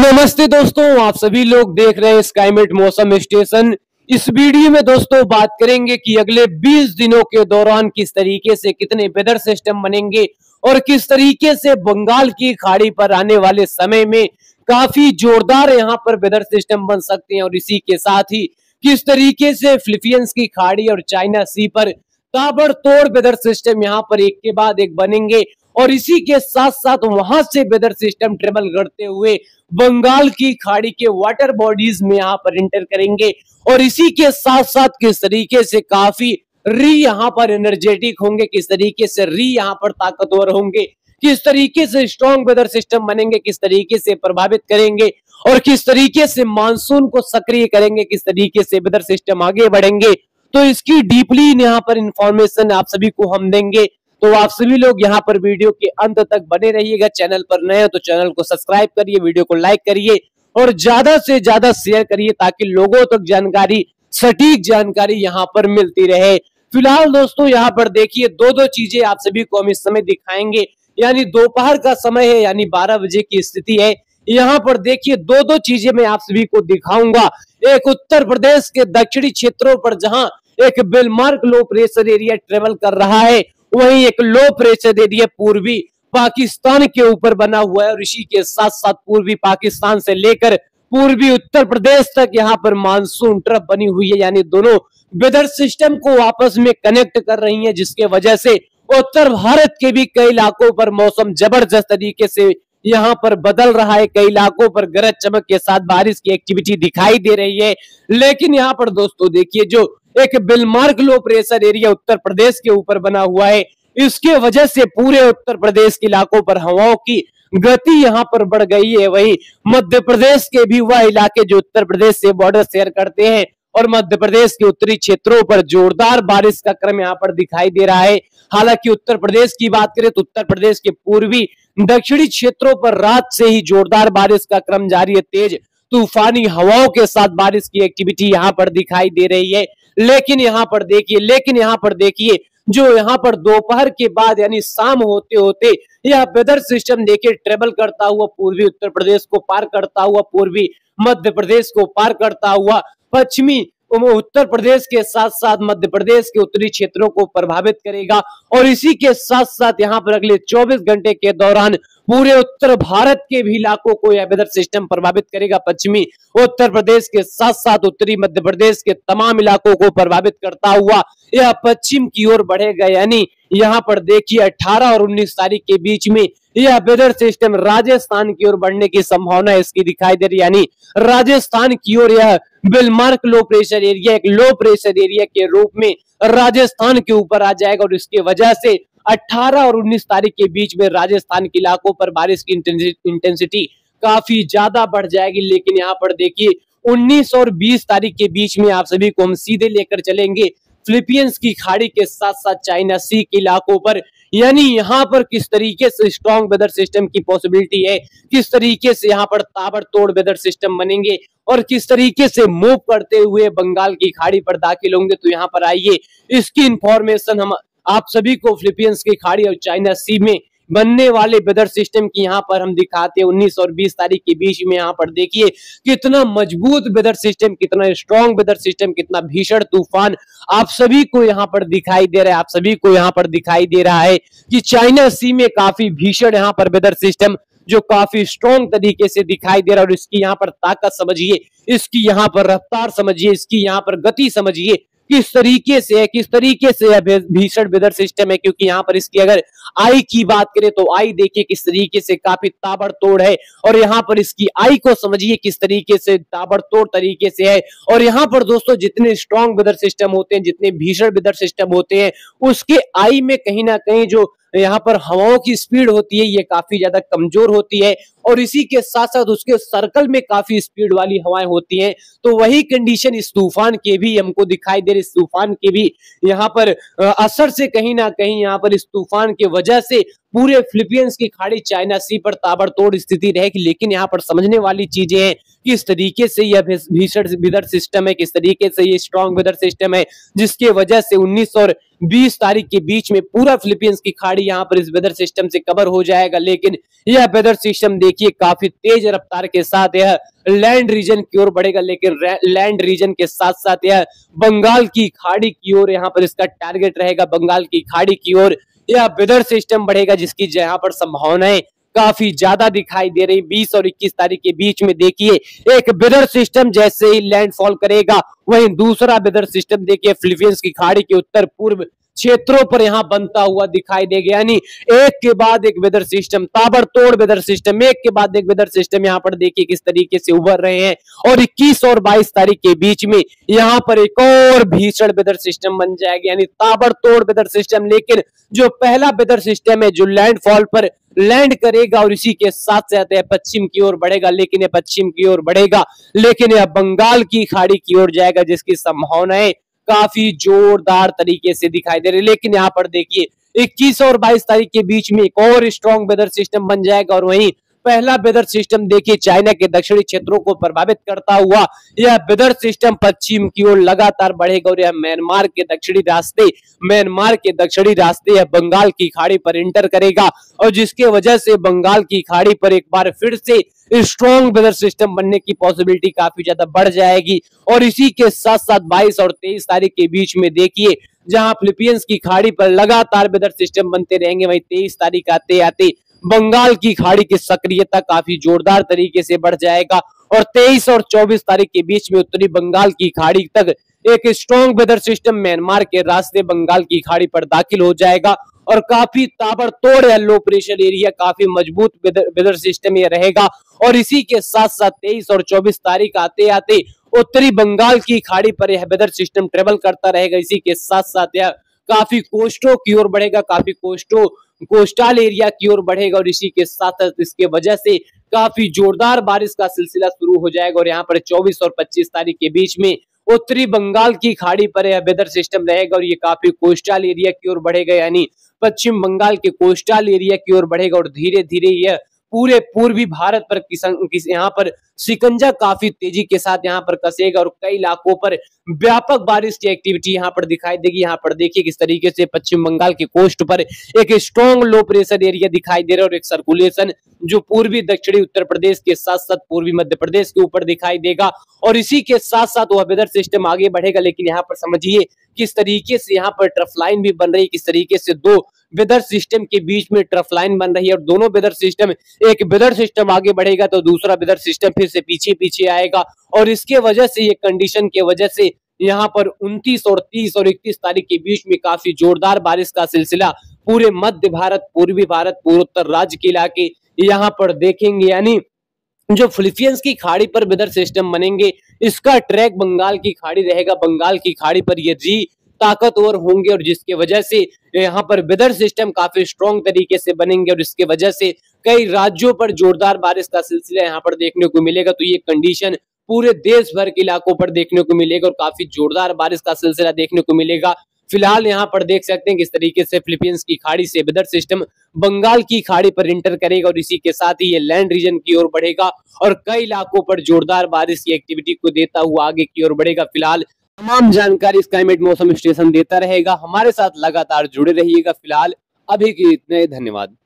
नमस्ते दोस्तों, आप सभी लोग देख रहे हैं स्काईमेट मौसम स्टेशन। इस वीडियो में दोस्तों बात करेंगे कि अगले 20 दिनों के दौरान किस तरीके से कितने वेदर सिस्टम बनेंगे और किस तरीके से बंगाल की खाड़ी पर आने वाले समय में काफी जोरदार यहां पर वेदर सिस्टम बन सकते हैं। और इसी के साथ ही किस तरीके से फिलीपींस की खाड़ी और चाइना सी पर ताबड़तोड़ वेदर सिस्टम यहां पर एक के बाद एक बनेंगे। और इसी के साथ साथ वहां से वेदर सिस्टम ट्रेवल करते हुए बंगाल की खाड़ी के वाटर बॉडीज में यहाँ पर इंटर करेंगे। और इसी के साथ साथ किस तरीके से काफी यहाँ पर एनर्जेटिक होंगे, किस तरीके से यहाँ पर ताकतवर होंगे, किस तरीके से स्ट्रॉन्ग वेदर सिस्टम बनेंगे, किस तरीके से प्रभावित करेंगे और किस तरीके से मानसून को सक्रिय करेंगे, किस तरीके से वेदर सिस्टम आगे बढ़ेंगे। तो इसकी डीपली यहाँ पर इंफॉर्मेशन आप सभी को हम देंगे। तो आप सभी लोग यहाँ पर वीडियो के अंत तक बने रहिएगा। चैनल पर नए हो तो चैनल को सब्सक्राइब करिए, वीडियो को लाइक करिए और ज्यादा से ज्यादा शेयर करिए ताकि लोगों तक जानकारी, सटीक जानकारी यहाँ पर मिलती रहे। फिलहाल दोस्तों यहाँ पर देखिए दो चीजें आप सभी को हम इस समय दिखाएंगे। यानी दोपहर का समय है, यानी 12 बजे की स्थिति है। यहाँ पर देखिए दो चीजें मैं आप सभी को दिखाऊंगा। एक उत्तर प्रदेश के दक्षिणी क्षेत्रों पर जहां एक well marked low pressure area travel कर रहा है, वहीं एक लो प्रेशर एरिया पूर्वी पाकिस्तान के ऊपर बना हुआ है। और इसी के साथ साथ पूर्वी पाकिस्तान से लेकर पूर्वी उत्तर प्रदेश तक यहाँ पर मानसून ट्रफ बनी हुई है। यानी दोनों वेदर सिस्टम को आपस में कनेक्ट कर रही है, जिसके वजह से उत्तर भारत के भी कई इलाकों पर मौसम जबरदस्त तरीके से यहाँ पर बदल रहा है। कई इलाकों पर गरज चमक के साथ बारिश की एक्टिविटी दिखाई दे रही है। लेकिन यहाँ पर दोस्तों देखिए जो एक well marked low pressure area Uttar Pradesh के ऊपर बना हुआ है, इसके वजह से पूरे उत्तर प्रदेश के इलाकों पर हवाओं की गति यहाँ पर बढ़ गई है। वही मध्य प्रदेश के भी वह इलाके जो उत्तर प्रदेश से बॉर्डर शेयर करते हैं और मध्य प्रदेश के उत्तरी क्षेत्रों पर जोरदार बारिश का क्रम यहाँ पर दिखाई दे रहा है। हालांकि उत्तर प्रदेश की बात करें तो उत्तर प्रदेश के पूर्वी दक्षिणी क्षेत्रों पर रात से ही जोरदार बारिश का क्रम जारी है। तेज तूफानी हवाओं के साथ बारिश की एक्टिविटी यहाँ पर दिखाई दे रही है। लेकिन यहाँ पर देखिए जो यहाँ पर दोपहर के बाद यानी शाम होते होते यह वेदर सिस्टम देखिए ट्रेवल करता हुआ पूर्वी उत्तर प्रदेश को पार करता हुआ, पूर्वी मध्य प्रदेश को पार करता हुआ पश्चिमी उत्तर प्रदेश के साथ साथ मध्य प्रदेश के उत्तरी क्षेत्रों को प्रभावित करेगा। और इसी के साथ साथ यहाँ पर अगले 24 घंटे के दौरान पूरे उत्तर भारत के भी इलाकों को यह वेदर सिस्टम प्रभावित करेगा। पश्चिमी उत्तर प्रदेश के साथ साथ उत्तरी मध्य प्रदेश के तमाम इलाकों को प्रभावित करता हुआ यह पश्चिम की ओर बढ़ेगा। यानी यहाँ पर देखिए 18 और 19 तारीख के बीच में यह वेदर सिस्टम राजस्थान की ओर बढ़ने की संभावना इसकी दिखाई दे रही है। यानी राजस्थान की ओर यह बेलमार्क लो प्रेशर एरिया एक लो प्रेशर एरिया के रूप में राजस्थान के ऊपर आ जाएगा। और इसके वजह से 18 और 19 तारीख के बीच में राजस्थान के इलाकों पर बारिश की इंटेंसिटी काफी ज्यादा बढ़ जाएगी। लेकिन यहाँ पर देखिए 19 और 20 तारीख के बीच में आप सभी को हम सीधे लेकर चलेंगे फिलीपींस की खाड़ी के साथ साथ चाइना सी के इलाकों पर। यानी यहाँ पर किस तरीके से स्ट्रॉन्ग वेदर सिस्टम की पॉसिबिलिटी है, किस तरीके से यहाँ पर ताबड़तोड़ वेदर सिस्टम बनेंगे और किस तरीके से मूव करते हुए बंगाल की खाड़ी पर दाखिल होंगे। तो यहाँ पर आइए इसकी इंफॉर्मेशन हम आप सभी को फिलीपींस की खाड़ी और चाइना सी में बनने वाले वेदर सिस्टम की यहाँ पर हम दिखाते हैं। 19 और 20 तारीख के बीच में यहाँ पर देखिए कितना मजबूत वेदर सिस्टम, कितना स्ट्रॉन्ग वेदर सिस्टम, कितना भीषण तूफान आप सभी को यहाँ पर दिखाई दे रहा है। आप सभी को यहाँ पर दिखाई दे रहा है कि चाइना सी में काफी भीषण यहाँ पर वेदर सिस्टम जो काफी स्ट्रॉन्ग तरीके से दिखाई दे रहा है। और इसकी यहाँ पर ताकत समझिए, इसकी यहाँ पर रफ्तार समझिए, इसकी यहाँ पर गति समझिए किस तरीके से यह भीषण वेदर सिस्टम है। क्योंकि यहाँ पर इसकी अगर आई की बात करें तो आई देखिए किस तरीके से काफी ताबड़तोड़ है। और यहाँ पर इसकी आई को समझिए किस तरीके से ताबड़तोड़ तरीके से है। और यहाँ पर दोस्तों जितने स्ट्रॉन्ग वेदर सिस्टम होते हैं, जितने भीषण वेदर सिस्टम होते हैं, उसके आई में कहीं ना कहीं जो यहाँ पर हवाओं की स्पीड होती है ये काफी ज्यादा कमजोर होती है। और इसी के साथ साथ उसके सर्कल में काफी स्पीड वाली हवाएं होती हैं। तो वही कंडीशन इस तूफान के भी हमको दिखाई दे रही। इस तूफान के भी यहाँ पर असर से कहीं ना कहीं यहाँ पर इस तूफान के वजह से पूरे फिलीपींस की खाड़ी चाइना सी पर ताबड़तोड़ स्थिति रहेगी। लेकिन यहाँ पर समझने वाली चीजें हैं किस तरीके से यह भीषण वेदर सिस्टम है, किस तरीके से ये स्ट्रॉन्ग वेदर सिस्टम है, जिसके वजह से 19 और 20 तारीख के बीच में पूरा फिलीपींस की खाड़ी यहाँ पर इस वेदर सिस्टम से कवर हो जाएगा। लेकिन यह वेदर सिस्टम देखिए काफी तेज रफ्तार के साथ यह लैंड रीजन की ओर बढ़ेगा, लेकिन लैंड रीजन के साथ साथ यह बंगाल की खाड़ी की ओर यहाँ पर इसका टारगेट रहेगा। बंगाल की खाड़ी की ओर यह वेदर सिस्टम बढ़ेगा, जिसकी यहाँ पर संभावनाएं काफी ज्यादा दिखाई दे रही। 20 और 21 तारीख के बीच में देखिए एक वेदर सिस्टम जैसे ही लैंडफॉल करेगा, वहीं दूसरा वेदर सिस्टम देखिए फिलीपींस की खाड़ी के उत्तर पूर्व क्षेत्रों पर यहाँ बनता हुआ दिखाई देगा। यानी एक के बाद एक वेदर सिस्टम, ताबड़तोड़ वेदर सिस्टम, एक के बाद एक वेदर सिस्टम यहाँ पर देखिए किस तरीके से उभर रहे हैं। और 21 और 22 तारीख के बीच में यहाँ पर एक और भीषण वेदर सिस्टम बन जाएगा, यानी ताबड़तोड़ वेदर सिस्टम। लेकिन जो पहला वेदर सिस्टम है जो लैंडफॉल पर लैंड करेगा और इसी के साथ साथ पश्चिम की ओर बढ़ेगा, लेकिन यह पश्चिम की ओर बढ़ेगा, लेकिन यह बंगाल की खाड़ी की ओर जाएगा, जिसकी संभावनाएं काफी जोरदार तरीके से दिखाई दे रही है। लेकिन यहाँ पर देखिए 21 और 22 तारीख के बीच में एक और स्ट्रॉन्ग वेदर सिस्टम बन जाएगा, और वहीं पहला वेदर सिस्टम देखिए चाइना के दक्षिणी क्षेत्रों को प्रभावित करता हुआ यह वेदर सिस्टम पश्चिम की ओर लगातार बढ़ेगा, और यह म्यांमार के दक्षिणी रास्ते यह बंगाल की खाड़ी पर इंटर करेगा, और जिसके वजह से बंगाल की खाड़ी पर एक बार फिर से स्ट्रॉन्ग वेदर सिस्टम बनने की पॉसिबिलिटी काफी ज्यादा बढ़ जाएगी। और इसी के साथ साथ 22 और 23 तारीख के बीच में देखिए जहां फिलीपींस की खाड़ी पर लगातार वेदर सिस्टम बनते रहेंगे, वहीं 23 तारीख आते आते बंगाल की खाड़ी की सक्रियता काफी जोरदार तरीके से बढ़ जाएगा, और 23 और 24 तारीख के बीच में उत्तरी बंगाल की खाड़ी तक एक स्ट्रॉन्ग वेदर सिस्टम म्यांमार के रास्ते बंगाल की खाड़ी पर दाखिल हो जाएगा, और काफी ताबड़तोड़ या लो प्रेशर एरिया, काफी मजबूत वेदर सिस्टम ये रहेगा। और इसी के साथ साथ 23 और 24 तारीख आते आते उत्तरी बंगाल की खाड़ी पर यह वेदर सिस्टम ट्रेवल करता रहेगा। इसी के साथ साथ यह काफी कोस्टों की ओर बढ़ेगा, काफी कोस्टल एरिया की ओर बढ़ेगा, और इसी के साथ साथ इसके वजह से काफी जोरदार बारिश का सिलसिला शुरू हो जाएगा। और यहाँ पर 24 और 25 तारीख के बीच में उत्तरी बंगाल की खाड़ी पर यह वेदर सिस्टम रहेगा, और ये काफी कोस्टल एरिया की ओर बढ़ेगा, यानी पश्चिम बंगाल के कोस्टल एरिया की ओर बढ़ेगा, और धीरे धीरे यह पूरे पूर्वी भारत पर यहाँ पर शिकंजा काफी तेजी के साथ यहाँ पर कसेगा, और कई इलाकों पर व्यापक बारिश की एक्टिविटी यहाँ पर दिखाई देगी। यहाँ पर देखिए किस तरीके से पश्चिम बंगाल के कोस्ट पर एक स्ट्रॉन्ग लो प्रेशर एरिया दिखाई दे रहा है, और एक सर्कुलेशन जो पूर्वी दक्षिणी उत्तर प्रदेश के साथ साथ पूर्वी मध्य प्रदेश के ऊपर दिखाई देगा, और इसी के साथ साथ वह वेदर सिस्टम आगे बढ़ेगा। लेकिन यहाँ पर समझिए किस तरीके से यहाँ पर ट्रफ लाइन भी बन रही है, किस तरीके से दो वेदर सिस्टम के बीच में ट्रफ लाइन बन रही है, और दोनों वेदर सिस्टम, एक वेदर सिस्टम आगे बढ़ेगा तो दूसरा वेदर सिस्टम फिर से पीछे पीछे आएगा, और इसके वजह से ये कंडीशन के वजह से यहाँ पर 29 और 30 और 31 तारीख के बीच में काफी जोरदार बारिश का सिलसिला पूरे मध्य भारत, पूर्वी भारत, पूर्वोत्तर राज्य के इलाके यहाँ पर देखेंगे। यानी जो फिलीपींस की खाड़ी पर वेदर सिस्टम बनेंगे, इसका ट्रैक बंगाल की खाड़ी रहेगा। बंगाल की खाड़ी पर ये जी ताकतवर होंगे, और जिसके वजह से यहाँ पर वेदर सिस्टम काफी स्ट्रॉन्ग तरीके से बनेंगे, और इसके वजह से कई राज्यों पर जोरदार बारिश का सिलसिला यहाँ पर देखने को मिलेगा। तो ये कंडीशन पूरे देश भर के इलाकों पर देखने को मिलेगा, और काफी जोरदार बारिश का सिलसिला देखने को मिलेगा। फिलहाल यहाँ पर देख सकते हैं किस तरीके से फिलीपींस की खाड़ी से वेदर सिस्टम बंगाल की खाड़ी पर इंटर करेगा, और इसी के साथ ही ये लैंड रीजन की ओर बढ़ेगा, और कई इलाकों पर जोरदार बारिश की एक्टिविटी को देता हुआ आगे की ओर बढ़ेगा। फिलहाल तमाम जानकारी स्काईमेट मौसम स्टेशन देता रहेगा, हमारे साथ लगातार जुड़े रहिएगा। फिलहाल अभी के इतने, धन्यवाद।